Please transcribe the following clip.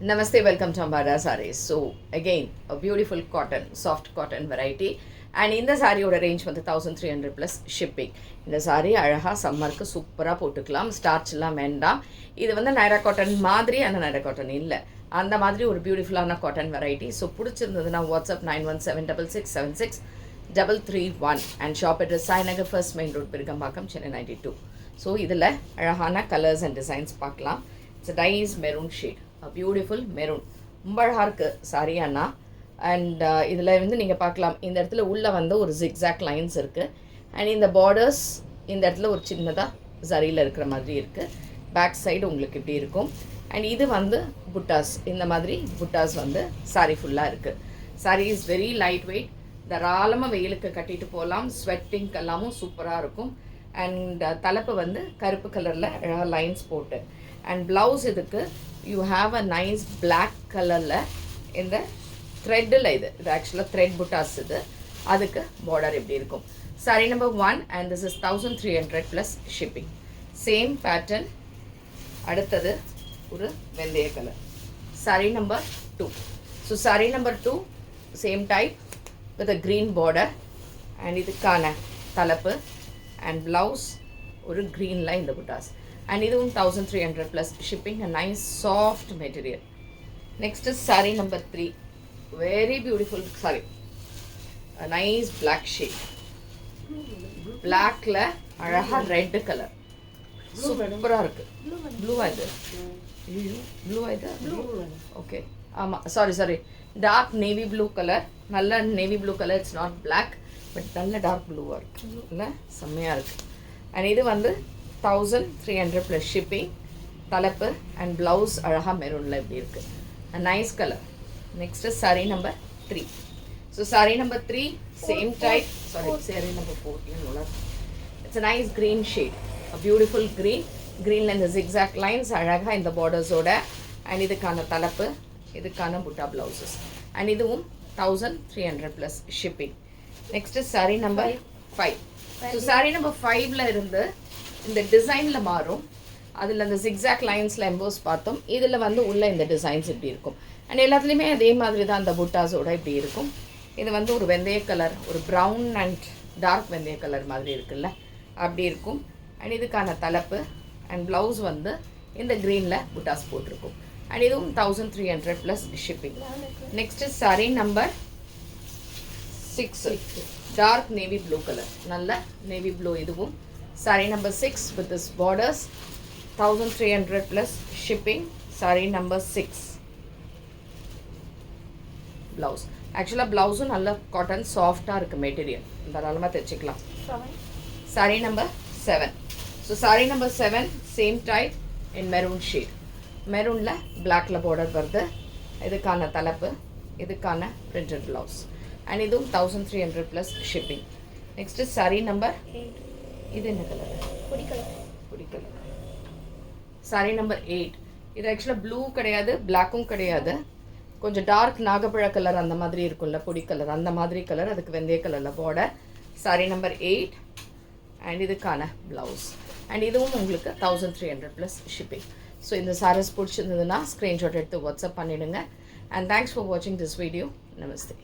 Namaste, welcome to Ambada Sarees. So again, a beautiful cotton, soft cotton variety. And இந்த சாரியோட range வந்து 1300 plus shipping. இந்த sorry அழகாக சம்மருக்கு சூப்பராக போட்டுக்கலாம், ஸ்டார்ச்லாம் வேண்டாம். இது வந்து நைரா காட்டன் மாதிரி, ஆனால் நைரா காட்டன் இல்லை, அந்த மாதிரி ஒரு பியூட்டிஃபுல்லான காட்டன் வெரைட்டி. ஸோ பிடிச்சிருந்ததுன்னா WhatsApp 9176663331 and shop address Sainagar first main road Perungambakkam, Chennai 92. So இதில் அழகான கலர்ஸ் அண்ட் டிசைன்ஸ் பார்க்கலாம். It's dyes maroon shade, beautiful maroon, ரொம்ப அழகாக இருக்குது சாரி அண்ணா. அண்ட் இதில் வந்து நீங்கள் பார்க்கலாம், இந்த இடத்துல உள்ளே வந்து ஒரு ஜிக்ஸாக் லைன்ஸ் இருக்குது. அண்ட் இந்த பார்டர்ஸ் இந்த இடத்துல ஒரு சின்னதாக சரியில் இருக்கிற மாதிரி இருக்குது. பேக் சைடு உங்களுக்கு இப்படி இருக்கும். அண்ட் இது வந்து புட்டாஸ், இந்த மாதிரி புட்டாஸ் வந்து சாரி ஃபுல்லாக இருக்குது. Sorry is very light weight, தாராளமாக வெயிலுக்கு கட்டிட்டு போகலாம், ஸ்வெட்டிங் எல்லாமும் சூப்பராக இருக்கும். அண்ட் தலைப்பு வந்து கருப்பு கலரில் அழகாக லைன்ஸ் போட்டு. அண்ட் ப்ளவுஸ் இதுக்கு you have a nice black கலரில் இந்த த்ரெட்டில் இது ஆக்சுவலாக த்ரெட் புட்டாஸ் இது, அதுக்கு பார்டர் எப்படி இருக்கும். Sorry number 1 and this is 1300 plus shipping. Same pattern. அடுத்தது ஒரு வெந்தய colour, sorry number 2. So sorry number 2 same type with a green border. And இதுக்கான தலைப்பு அண்ட் ப்ளவுஸ் ஒரு க்ரீனில் இந்த புட்டாஸ். அண்ட் இதுவும் 1300 plus shipping. A nice soft material. Next is sari number 3, very beautiful saree, a nice black shade, blackல அழகா red colour, சூப்பரா இருக்கு. ப்ளூவா இது? ப்ளூவா இது? ஓகே, ஆமாம், sorry, dark navy blue colour, நல்ல navy blue colour. It's not black but நல்ல dark ப்ளூவாக இருக்கு, இல்லை செம்மையாக இருக்குது. அண்ட் இது வந்து 1300 ப்ளஸ் ஷிப்பிங். தலைப்பு அண்ட் ப்ளவுஸ் அழகாக மெரூனில் இப்படி இருக்குது, nice colour. Next is saree number 3. So saree number 3, same type. Saree number 4. It's a nice green shade, a beautiful green. Green and the zigzag lines, அழகா இந்த borders ஓட. And இதுக்கான தலைப்பு, இதுக்கான புட்டா blouses. And இதுவும் 1300 plus shipping. Next is saree number 5. So saree number 5ல இருந்து இந்த டிசைன்ல மாறும். அதில் அந்த ஜிக்ஸாக் லைன்ஸில் எம்போஸ் பார்த்தோம். இதில் வந்து உள்ள இந்த டிசைன்ஸ் இப்படி இருக்கும். அண்ட் எல்லாத்துலேயுமே அதே மாதிரி தான் அந்த புட்டாஸோட இப்படி இருக்கும். இது வந்து ஒரு வெந்தய கலர், ஒரு ப்ரௌன் அண்ட் டார்க் வெந்தய கலர் மாதிரி இருக்குல்ல, அப்படி இருக்கும். அண்ட் இதுக்கான தலைப்பு அண்ட் ப்ளவுஸ் வந்து இந்த க்ரீனில் புட்டாஸ் போட்டிருக்கும். அண்ட் இதுவும் 1300 plus shipping. Next is sari number 6, dark navy blue colour, நல்ல நேவி ப்ளூ. இதுவும் sari number 6 with this borders, 1300 plus shipping. Saree number 6. Blouse. Actually blouse நல்ல காட்டன் சாஃப்டாக இருக்குது மெட்டீரியல், தாராளமாக தைச்சிக்கலாம். Saree number 7. So saree number 7 same type in maroon shade. மெரூனில் பிளாக்ல border வருது. இதுக்கான தலைப்பு, இதுக்கான printed blouse. அண்ட் இதுவும் 1300 plus shipping. Next is saree number 8. இது என்ன கலர்? பொடி கலர். Sorry number 8. இது ஆக்சுவலாக ப்ளூ கிடையாது, பிளாக்கும் கிடையாது, கொஞ்சம் டார்க் நாகப்பழ கலர் அந்த மாதிரி இருக்கும்ல, பொடி கலர் அந்த மாதிரி கலர், அதுக்கு வெந்தய கலரில் பார்டர். சாரி நம்பர் 8 அண்ட் இதுக்கான ப்ளவுஸ். அண்ட் இதுவும் உங்களுக்கு 1300 ப்ளஸ் ஷிப்பிங். ஸோ இந்த சாரீஸ் பிடிச்சிருந்ததுன்னா ஸ்க்ரீன்ஷாட் எடுத்து வாட்ஸ்அப் பண்ணிவிடுங்க. அண்ட் தேங்க்ஸ் ஃபார் வாட்சிங் திஸ் வீடியோ. நமஸ்தே.